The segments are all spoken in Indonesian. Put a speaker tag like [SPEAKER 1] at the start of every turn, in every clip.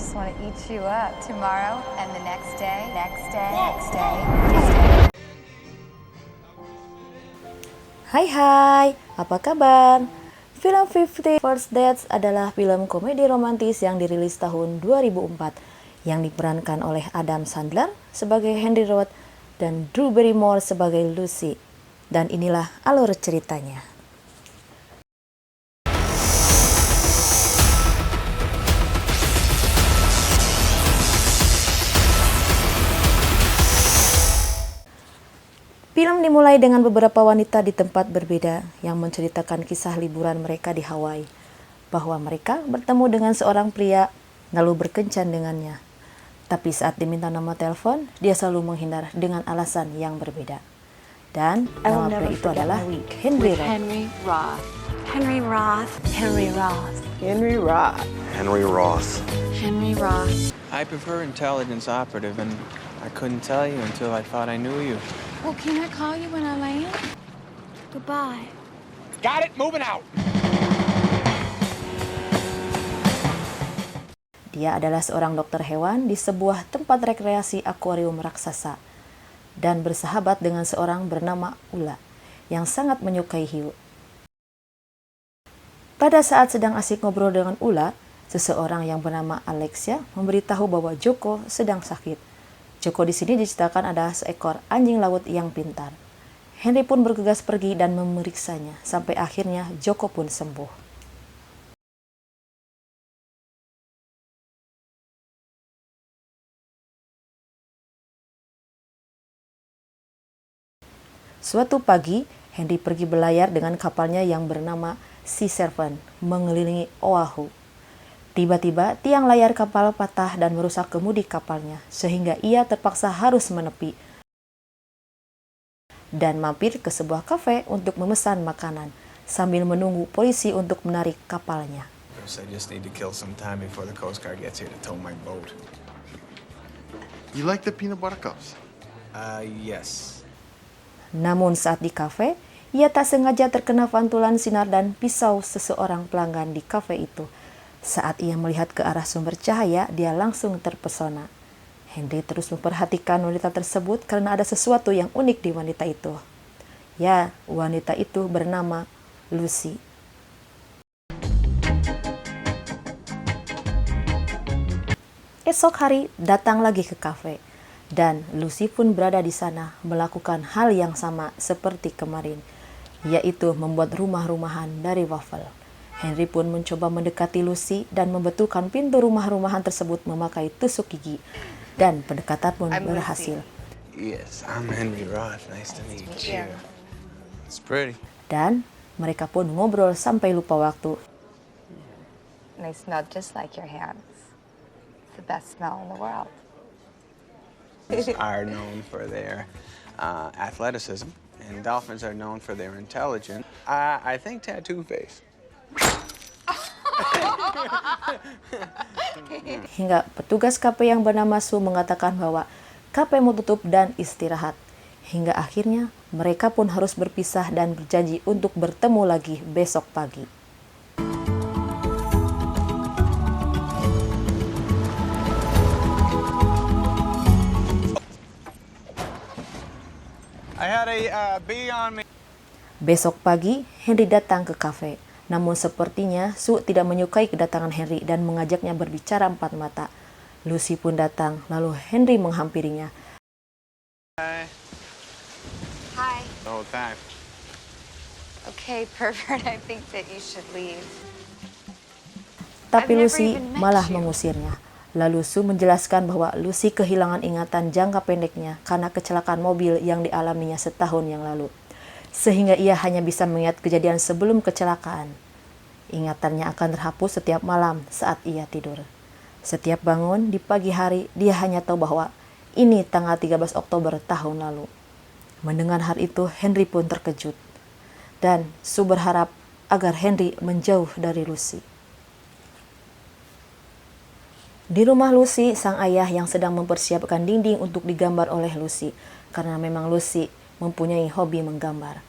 [SPEAKER 1] just want to eat you up tomorrow and the next day, next day, next day, next day.
[SPEAKER 2] Hai, apa kabar? Film 50 First Dates adalah film komedi romantis yang dirilis tahun 2004 yang diperankan oleh Adam Sandler sebagai Henry Roth dan Drew Barrymore sebagai Lucy. Dan inilah alur ceritanya. Film dimulai dengan beberapa wanita di tempat berbeda yang menceritakan kisah liburan mereka di Hawaii, bahwa mereka bertemu dengan seorang pria lalu berkencan dengannya. Tapi saat diminta nomor telepon, dia selalu menghindar dengan alasan yang berbeda. Dan nama pria itu adalah Henry Roth.
[SPEAKER 3] Henry Roth. Henry Roth. Henry Roth.
[SPEAKER 4] Henry Roth.
[SPEAKER 5] Henry Roth.
[SPEAKER 3] Henry Roth.
[SPEAKER 6] I prefer intelligence operative, and I couldn't tell you until I thought I knew you.
[SPEAKER 3] Well, can I call you when I land? Goodbye.
[SPEAKER 4] Got it, moving out.
[SPEAKER 2] Dia adalah seorang dokter hewan di sebuah tempat rekreasi akuarium raksasa dan bersahabat dengan seorang bernama Ula yang sangat menyukai hiu. Pada saat sedang asik ngobrol dengan Ula, seseorang yang bernama Alexia memberitahu bahwa Joko sedang sakit. Joko di sini diceritakan adalah seekor anjing laut yang pintar. Henry pun bergegas pergi dan memeriksanya, sampai akhirnya Joko pun sembuh. Suatu pagi, Henry pergi berlayar dengan kapalnya yang bernama Sea Serpent mengelilingi Oahu. Tiba-tiba, tiang layar kapal patah dan merusak kemudi kapalnya, sehingga ia terpaksa harus menepi dan mampir ke sebuah kafe untuk memesan makanan, sambil menunggu polisi untuk menarik kapalnya.
[SPEAKER 6] I just need to kill some time before the Coast Guard gets here to tow my boat.
[SPEAKER 5] You like the peanut butter cups?
[SPEAKER 6] Yes.
[SPEAKER 2] Namun saat di kafe, ia tak sengaja terkena pantulan sinar dan pisau seseorang pelanggan di kafe itu. Saat ia melihat ke arah sumber cahaya, dia langsung terpesona. Henry terus memperhatikan wanita tersebut karena ada sesuatu yang unik di wanita itu. Ya, wanita itu bernama Lucy. Esok hari datang lagi ke kafe, dan Lucy pun berada di sana melakukan hal yang sama seperti kemarin, yaitu membuat rumah-rumahan dari wafel. Henry pun mencoba mendekati Lucy dan membetulkan pintu rumah-rumahan tersebut memakai tusuk gigi. Dan pendekatan pun berhasil.
[SPEAKER 6] Yes, I'm Henry Roth. Nice to meet you. It's pretty.
[SPEAKER 2] Dan mereka pun ngobrol sampai lupa waktu.
[SPEAKER 1] They smell just like your hands. It's the best smell in the world.
[SPEAKER 6] Are known for their athleticism, and dolphins are known for their intelligence. I think tattoo face.
[SPEAKER 2] Hingga petugas kafe yang bernama Su mengatakan bahwa kafe mau tutup dan istirahat. Hingga akhirnya mereka pun harus berpisah dan berjanji untuk bertemu lagi besok pagi.
[SPEAKER 6] I had a bee on me.
[SPEAKER 2] Besok pagi, Henry datang ke kafe. Namun sepertinya Su tidak menyukai kedatangan Henry dan mengajaknya berbicara empat mata. Lucy pun datang, lalu Henry menghampirinya.
[SPEAKER 6] Hi.
[SPEAKER 1] Hi.
[SPEAKER 6] The whole time.
[SPEAKER 1] Okay, pervert, I think that you should leave.
[SPEAKER 2] Tapi
[SPEAKER 1] I've never
[SPEAKER 2] Lucy
[SPEAKER 1] even met
[SPEAKER 2] malah
[SPEAKER 1] you.
[SPEAKER 2] mengusirnya. Lalu Su menjelaskan bahwa Lucy kehilangan ingatan jangka pendeknya karena kecelakaan mobil yang dialaminya setahun yang lalu. Sehingga ia hanya bisa mengingat kejadian sebelum kecelakaan. Ingatannya akan terhapus setiap malam saat ia tidur. Setiap bangun di pagi hari, dia hanya tahu bahwa ini tanggal 13 Oktober tahun lalu. Mendengar hal itu, Henry pun terkejut. Dan Su berharap agar Henry menjauh dari Lucy. Di rumah Lucy, sang ayah yang sedang mempersiapkan dinding untuk digambar oleh Lucy, karena memang Lucy mempunyai hobi menggambar.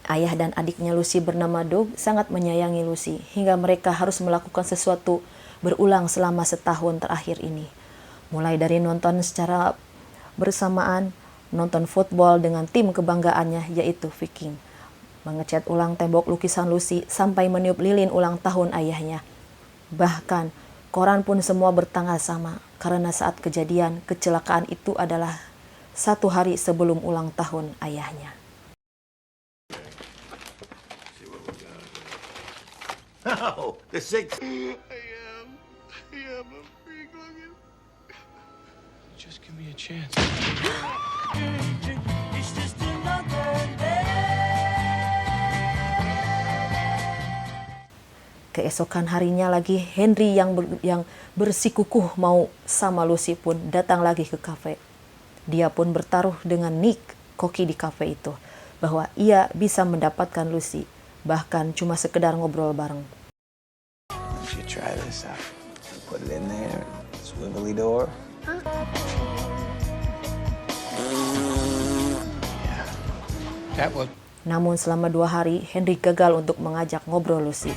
[SPEAKER 2] Ayah dan adiknya Lucy bernama Doug sangat menyayangi Lucy hingga mereka harus melakukan sesuatu berulang selama setahun terakhir ini. Mulai dari nonton secara bersamaan, nonton football dengan tim kebanggaannya yaitu Viking, mengecat ulang tembok lukisan Lucy sampai meniup lilin ulang tahun ayahnya. Bahkan koran pun semua bertanggal sama karena saat kejadian kecelakaan itu adalah 1 hari sebelum ulang tahun ayahnya.
[SPEAKER 7] Oh, the six.
[SPEAKER 4] Just give me a chance.
[SPEAKER 2] Keesokan harinya lagi Henry yang bersikukuh mau sama Lucy pun datang lagi ke kafe. Dia pun bertaruh dengan Nick, koki di kafe itu, bahwa ia bisa mendapatkan Lucy, bahkan cuma sekedar ngobrol bareng.
[SPEAKER 6] You should try this out. Put it in there. Swivelly door.
[SPEAKER 4] That was
[SPEAKER 2] Namun selama 2 hari, Henry gagal untuk mengajak ngobrol Lucy.
[SPEAKER 1] I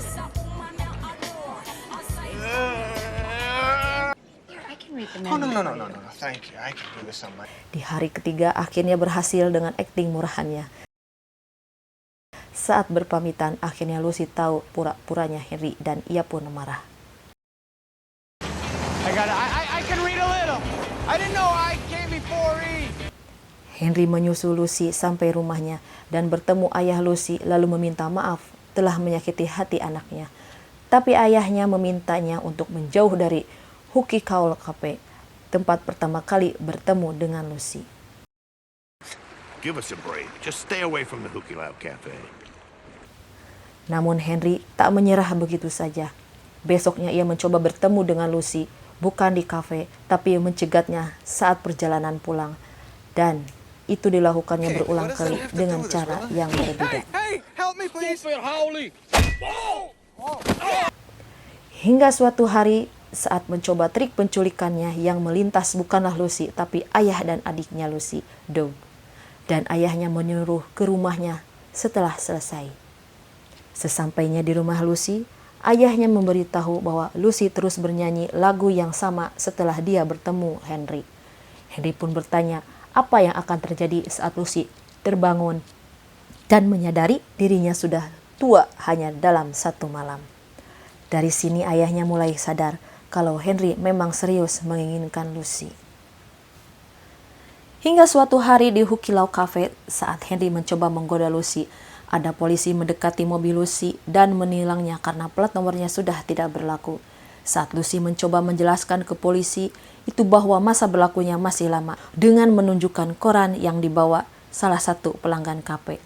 [SPEAKER 1] can read the
[SPEAKER 6] Oh,
[SPEAKER 1] menu.
[SPEAKER 6] no. Thank you. I can do this on my...
[SPEAKER 2] Di hari ketiga akhirnya berhasil dengan akting murahannya. Saat berpamitan, akhirnya Lucy tahu pura-puranya Henry dan ia pun marah.
[SPEAKER 4] I can read a little. I didn't know I came before E.
[SPEAKER 2] Henry menyusul Lucy sampai rumahnya dan bertemu ayah Lucy lalu meminta maaf telah menyakiti hati anaknya. Tapi ayahnya memintanya untuk menjauh dari Hooky Cow Cafe, tempat pertama kali bertemu dengan Lucy.
[SPEAKER 7] Give us a break. Just stay away from the Hooky Loud Cafe.
[SPEAKER 2] Namun Henry tak menyerah begitu saja. Besoknya ia mencoba bertemu dengan Lucy, bukan di kafe, tapi mencegatnya saat perjalanan pulang. Dan itu dilakukannya berulang kali dengan cara yang berbeda.
[SPEAKER 4] Hey, help me please.
[SPEAKER 2] Hingga suatu hari saat mencoba trik penculikannya yang melintas bukanlah Lucy, tapi ayah dan adiknya Lucy, Doug. Dan ayahnya menyuruh ke rumahnya setelah selesai. Sesampainya di rumah Lucy, ayahnya memberitahu bahwa Lucy terus bernyanyi lagu yang sama setelah dia bertemu Henry. Henry pun bertanya apa yang akan terjadi saat Lucy terbangun dan menyadari dirinya sudah tua hanya dalam 1 malam. Dari sini ayahnya mulai sadar kalau Henry memang serius menginginkan Lucy. Hingga suatu hari di Hooky Low Cafe, saat Henry mencoba menggoda Lucy, ada polisi mendekati mobil Lucy dan menilangnya karena plat nomornya sudah tidak berlaku. Saat Lucy mencoba menjelaskan ke polisi itu bahwa masa berlakunya masih lama dengan menunjukkan koran yang dibawa salah satu pelanggan kafe.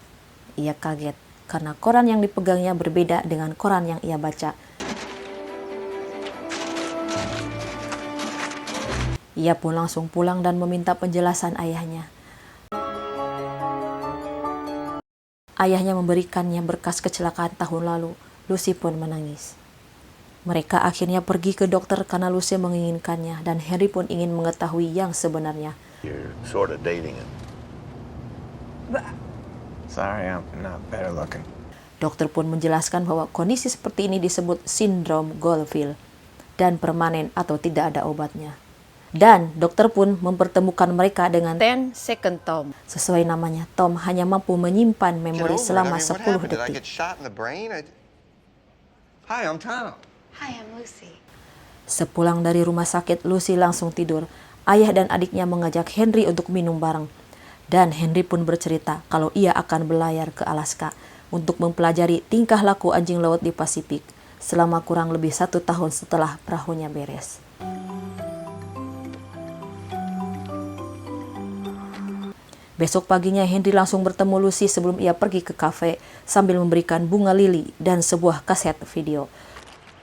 [SPEAKER 2] Ia kaget karena koran yang dipegangnya berbeda dengan koran yang ia baca. Ia pun langsung pulang dan meminta penjelasan ayahnya. Ayahnya memberikannya berkas kecelakaan tahun lalu. Lucy pun menangis. Mereka akhirnya pergi ke dokter karena Lucy menginginkannya dan Henry pun ingin mengetahui yang sebenarnya.
[SPEAKER 7] You're sort of dating him.
[SPEAKER 6] Sorry, I'm not better looking.
[SPEAKER 2] Dokter pun menjelaskan bahwa kondisi seperti ini disebut sindrom Goldfield dan permanen atau tidak ada obatnya. Dan dokter pun mempertemukan mereka dengan
[SPEAKER 8] 10 second Tom.
[SPEAKER 2] sesuai namanya, Tom hanya mampu menyimpan memori selama 10
[SPEAKER 5] Did I
[SPEAKER 2] detik.
[SPEAKER 5] get shot in the brain? Hi, I'm Tom.
[SPEAKER 1] Hi, I'm Lucy.
[SPEAKER 2] Sepulang dari rumah sakit, Lucy langsung tidur. Ayah dan adiknya mengajak Henry untuk minum bareng. Dan Henry pun bercerita kalau ia akan berlayar ke Alaska untuk mempelajari tingkah laku anjing laut di Pasifik selama kurang lebih 1 tahun setelah perahunya beres. Besok paginya Henry langsung bertemu Lucy sebelum ia pergi ke kafe sambil memberikan bunga lili dan sebuah kaset video.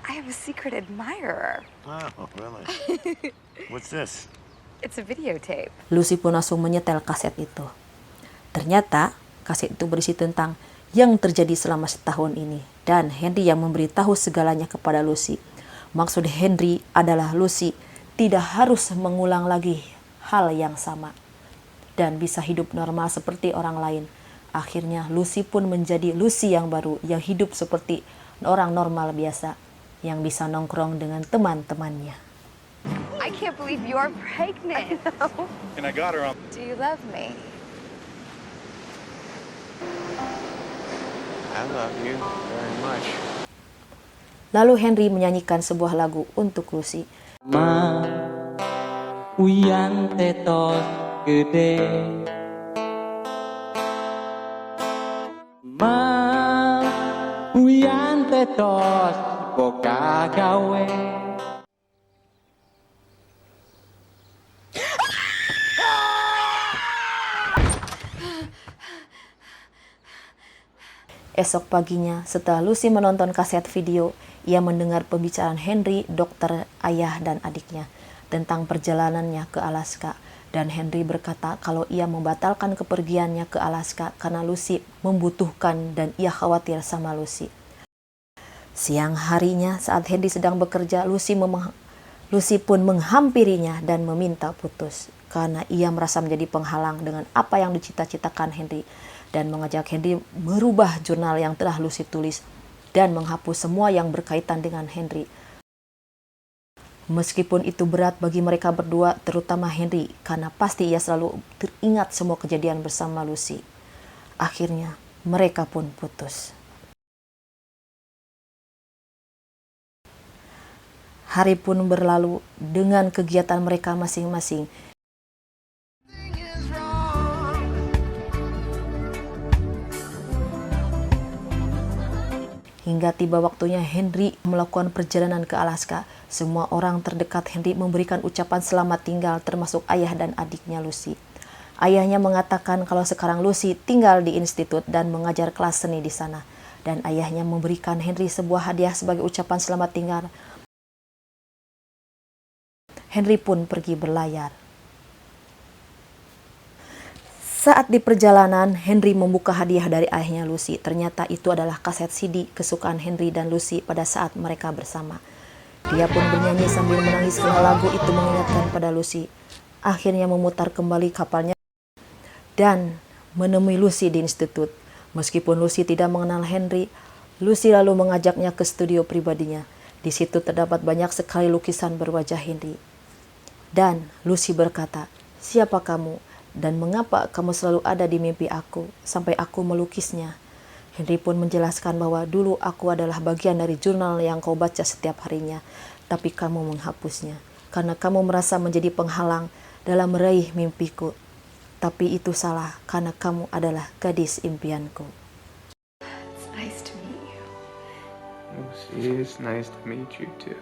[SPEAKER 1] I have a secret admirer.
[SPEAKER 7] Oh, really? What's this?
[SPEAKER 1] It's a videotape.
[SPEAKER 2] Lucy pun langsung menyetel kaset itu. Ternyata kaset itu berisi tentang yang terjadi selama setahun ini dan Henry yang memberitahu segalanya kepada Lucy. Maksud Henry adalah Lucy tidak harus mengulang lagi hal yang sama dan bisa hidup normal seperti orang lain. Akhirnya Lucy pun menjadi Lucy yang baru yang hidup seperti orang normal biasa yang bisa nongkrong dengan teman-temannya.
[SPEAKER 1] I can't believe you're pregnant.
[SPEAKER 5] And I got her on.
[SPEAKER 1] Do you love me?
[SPEAKER 6] I love you very much.
[SPEAKER 2] Lalu Henry menyanyikan sebuah lagu untuk Lucy.
[SPEAKER 8] Ma uyan tetos gede, ma uyan tetos boga gawe.
[SPEAKER 2] Esok paginya, setelah Lucy menonton kaset video, ia mendengar pembicaraan Henry, dokter, ayah, dan adiknya tentang perjalanannya ke Alaska. Dan Henry berkata kalau ia membatalkan kepergiannya ke Alaska karena Lucy membutuhkan dan ia khawatir sama Lucy. Siang harinya saat Henry sedang bekerja, Lucy pun menghampirinya dan meminta putus karena ia merasa menjadi penghalang dengan apa yang dicita-citakan Henry, dan mengajak Henry merubah jurnal yang telah Lucy tulis dan menghapus semua yang berkaitan dengan Henry. Meskipun itu berat bagi mereka berdua, terutama Henry, karena pasti ia selalu teringat semua kejadian bersama Lucy. Akhirnya, mereka pun putus. Hari pun berlalu dengan kegiatan mereka masing-masing. Hingga tiba waktunya Henry melakukan perjalanan ke Alaska. Semua orang terdekat Henry memberikan ucapan selamat tinggal, termasuk ayah dan adiknya Lucy. Ayahnya mengatakan kalau sekarang Lucy tinggal di institut dan mengajar kelas seni di sana. Dan ayahnya memberikan Henry sebuah hadiah sebagai ucapan selamat tinggal. Henry pun pergi berlayar. Saat di perjalanan, Henry membuka hadiah dari ayahnya Lucy. Ternyata itu adalah kaset CD kesukaan Henry dan Lucy pada saat mereka bersama. Dia pun bernyanyi sambil menangis karena lagu itu mengingatkan pada Lucy. Akhirnya memutar kembali kapalnya dan menemui Lucy di institut. Meskipun Lucy tidak mengenal Henry, Lucy lalu mengajaknya ke studio pribadinya. Di situ terdapat banyak sekali lukisan berwajah Henry. Dan Lucy berkata, "Siapa kamu? Dan mengapa kamu selalu ada di mimpi aku sampai aku melukisnya?" Henry pun menjelaskan bahwa dulu aku adalah bagian dari jurnal yang kau baca setiap harinya, tapi kamu menghapusnya karena kamu merasa menjadi penghalang dalam meraih mimpiku. Tapi itu salah karena kamu adalah gadis impianku.
[SPEAKER 1] It's nice to meet you.
[SPEAKER 6] Lucy, it's nice to meet you too.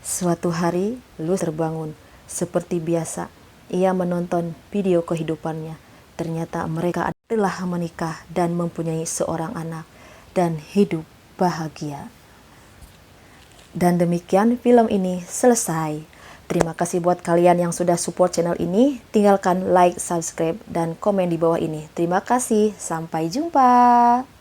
[SPEAKER 2] Suatu hari, Lucy terbangun. Seperti biasa, ia menonton video kehidupannya. Ternyata mereka telah menikah dan mempunyai seorang anak dan hidup bahagia. Dan demikian film ini selesai. Terima kasih buat kalian yang sudah support channel ini. Tinggalkan like, subscribe, dan komen di bawah ini. Terima kasih. Sampai jumpa.